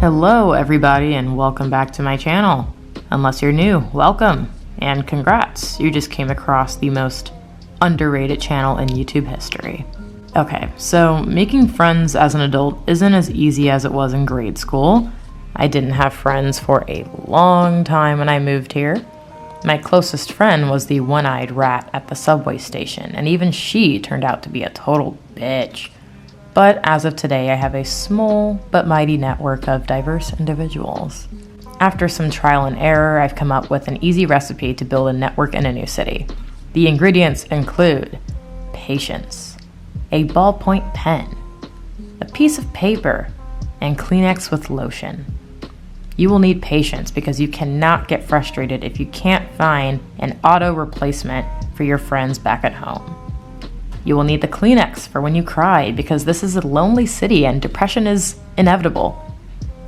Hello everybody and welcome back to my channel. Unless you're new, welcome and congrats. You just came across the most underrated channel in YouTube history. Okay, so making friends as an adult isn't as easy as it was in grade school. I didn't have friends for a long time when I moved here. My closest friend was the one-eyed rat at the subway station, and even she turned out to be a total bitch. But as of today, I have a small but mighty network of diverse individuals. After some trial and error, I've come up with an easy recipe to build a network in a new city. The ingredients include patience, a ballpoint pen, a piece of paper, and Kleenex with lotion. You will need patience because you cannot get frustrated if you can't find an auto replacement for your friends back at home. You will need the Kleenex for when you cry because this is a lonely city and depression is inevitable.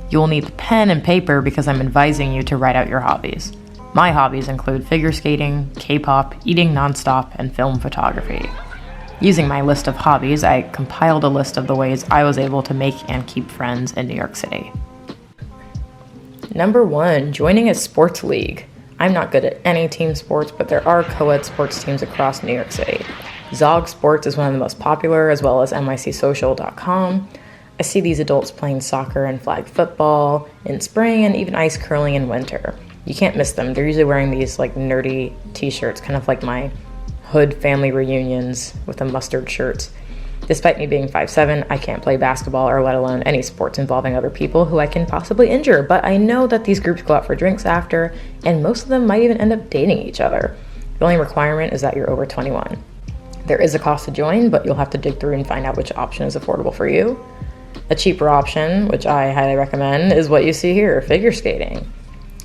You will need the pen and paper because I'm advising you to write out your hobbies. My hobbies include figure skating, K-pop, eating nonstop, and film photography. Using my list of hobbies, I compiled a list of the ways I was able to make and keep friends in New York City. Number 1, joining a sports league. I'm not good at any team sports, but there are co-ed sports teams across New York City. Zog Sports is one of the most popular, as well as nycsocial.com. I see these adults playing soccer and flag football in spring and even ice curling in winter. You can't miss them. They're usually wearing these like nerdy t-shirts, kind of like my hood family reunions with the mustard shirts. Despite me being 5'7", I can't play basketball or let alone any sports involving other people who I can possibly injure, but I know that these groups go out for drinks after, and most of them might even end up dating each other. The only requirement is that you're over 21. There is a cost to join, but you'll have to dig through and find out which option is affordable for you. A cheaper option, which I highly recommend, is what you see here, figure skating.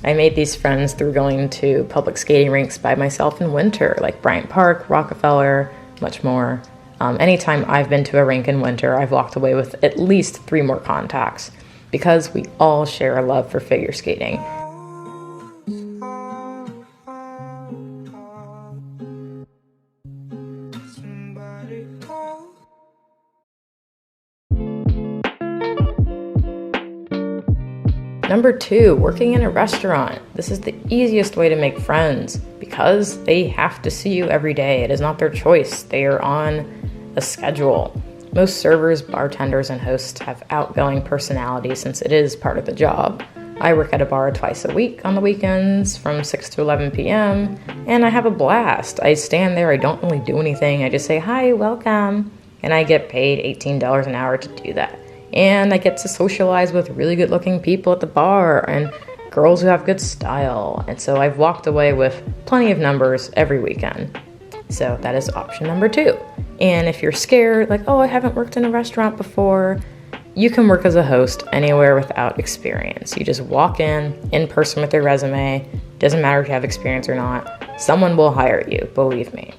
I made these friends through going to public skating rinks by myself in winter, like Bryant Park, Rockefeller, much more. Anytime I've been to a rink in winter, I've walked away with at least 3 more contacts, because we all share a love for figure skating. Number 2, working in a restaurant. This is the easiest way to make friends because they have to see you every day. It is not their choice. They are on a schedule. Most servers, bartenders, and hosts have outgoing personalities since it is part of the job. I work at a bar twice a week on the weekends from 6 to 11 p.m. and I have a blast. I stand there, I don't really do anything. I just say, hi, welcome. And I get paid $18 an hour to do that. And I get to socialize with really good looking people at the bar and girls who have good style. And so I've walked away with plenty of numbers every weekend. So that is option number 2. And if you're scared, like, oh, I haven't worked in a restaurant before, you can work as a host anywhere without experience. You just walk in person with your resume. Doesn't matter if you have experience or not. Someone will hire you, believe me.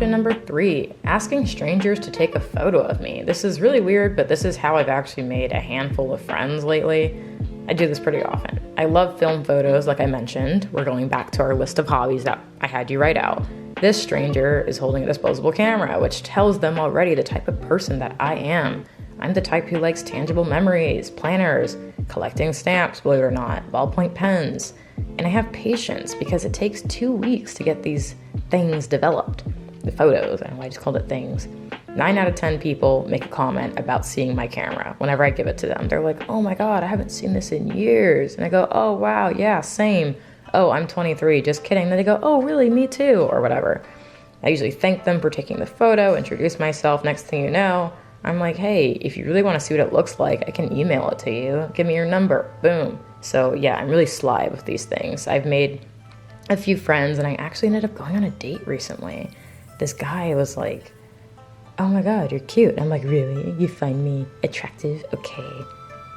Number 3, asking strangers to take a photo of me. This is really weird, but this is how I've actually made a handful of friends lately. I do this pretty often. I love film photos, like I mentioned. We're going back to our list of hobbies that I had you write out. This stranger is holding a disposable camera, which tells them already the type of person that I am. I'm the type who likes tangible memories, planners, collecting stamps, believe it or not, ballpoint pens. And I have patience because it takes 2 weeks to get these things developed. The photos, I don't know why I just called it things. 9 out of 10 people make a comment about seeing my camera whenever I give it to them. They're like, oh my God, I haven't seen this in years. And I go, oh wow, yeah, same. Oh, I'm 23, just kidding. Then they go, oh really, me too, or whatever. I usually thank them for taking the photo, introduce myself. Next thing you know, I'm like, hey, if you really want to see what it looks like, I can email it to you. Give me your number, boom. So yeah, I'm really sly with these things. I've made a few friends and I actually ended up going on a date recently. This guy was like, oh my God, you're cute. I'm like, really? You find me attractive? Okay.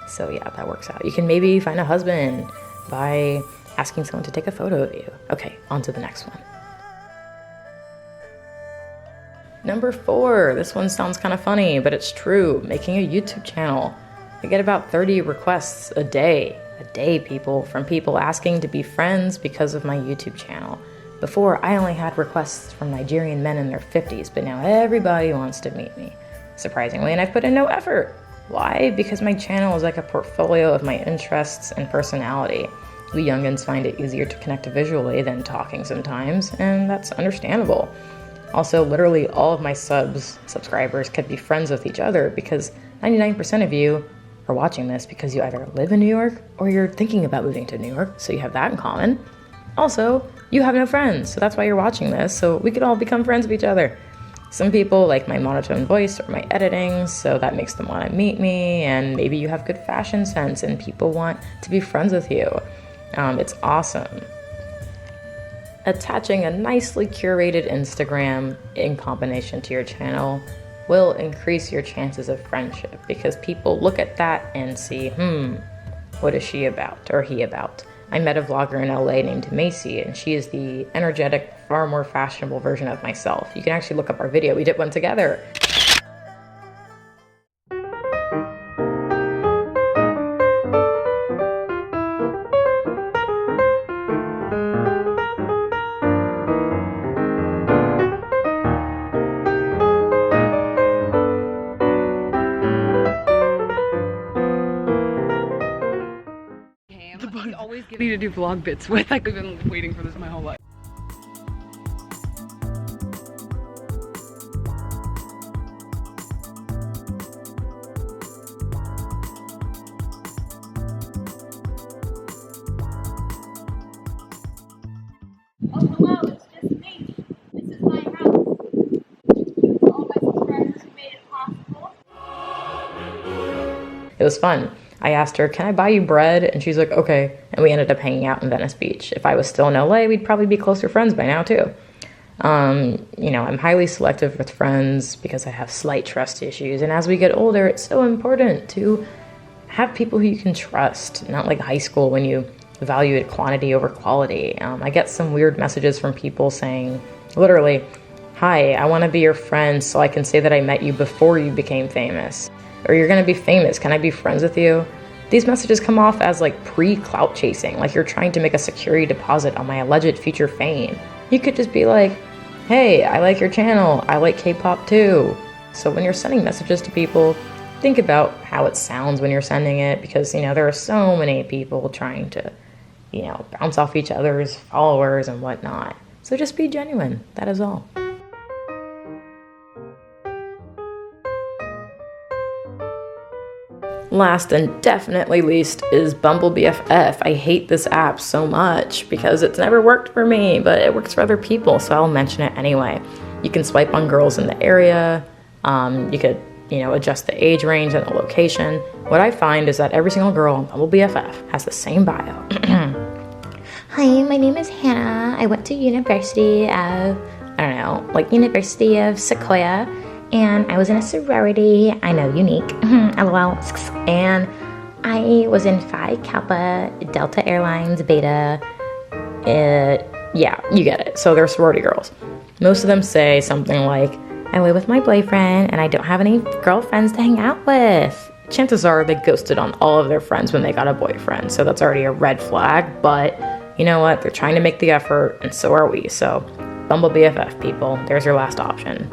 So yeah, that works out. You can maybe find a husband by asking someone to take a photo of you. Okay, on to the next one. Number 4, this one sounds kind of funny, but it's true, making a YouTube channel. I get about 30 requests a day, people, from people asking to be friends because of my YouTube channel. Before, I only had requests from Nigerian men in their 50s, but now everybody wants to meet me. Surprisingly, and I've put in no effort. Why? Because my channel is like a portfolio of my interests and personality. We youngins find it easier to connect visually than talking sometimes, and that's understandable. Also, literally all of my subscribers could be friends with each other because 99% of you are watching this because you either live in New York or you're thinking about moving to New York, so you have that in common. Also, you have no friends, so that's why you're watching this, so we could all become friends with each other. Some people like my monotone voice or my editing, so that makes them want to meet me, and maybe you have good fashion sense and people want to be friends with you. It's awesome. Attaching a nicely curated Instagram in combination to your channel will increase your chances of friendship because people look at that and see, what is she about or he about? I met a vlogger in LA named Macy, and she is the energetic, far more fashionable version of myself. You can actually look up our video. We did one together. He's always getting to do vlog bits with. I've been waiting for this my whole life. Oh, hello, it's just me. This is my house. All my subscribers who made it possible. It was fun. I asked her, can I buy you bread? And she's like, okay. And we ended up hanging out in Venice Beach. If I was still in LA, we'd probably be closer friends by now too. I'm highly selective with friends because I have slight trust issues. And as we get older, it's so important to have people who you can trust, not like high school when you evaluate quantity over quality. I get some weird messages from people saying, literally, hi, I want to be your friend so I can say that I met you before you became famous. Or you're going to be famous, can I be friends with you? These messages come off as like pre-clout chasing, like you're trying to make a security deposit on my alleged future fame. You could just be like, hey, I like your channel, I like K-pop too. So when you're sending messages to people, think about how it sounds when you're sending it, because there are so many people trying to, bounce off each other's followers and whatnot. So just be genuine, that is all. Last and definitely least is bumblebeeffs. I hate this app so much because it's never worked for me, but it works for other people, so I'll mention it anyway. You can swipe on girls in the area. You could, adjust the age range and the location. What I find is that every single girl on bumblebeff has the same bio. Hi, my name is Hannah. I went to University of Sequoia. And I was in a sorority, I know, unique, LOL, and I was in Phi Kappa, Delta Airlines, Beta, yeah, you get it. So they're sorority girls. Most of them say something like, I live with my boyfriend and I don't have any girlfriends to hang out with. Chances are they ghosted on all of their friends when they got a boyfriend, so that's already a red flag, but you know what, they're trying to make the effort, and so are we, so bumblebeff people, there's your last option.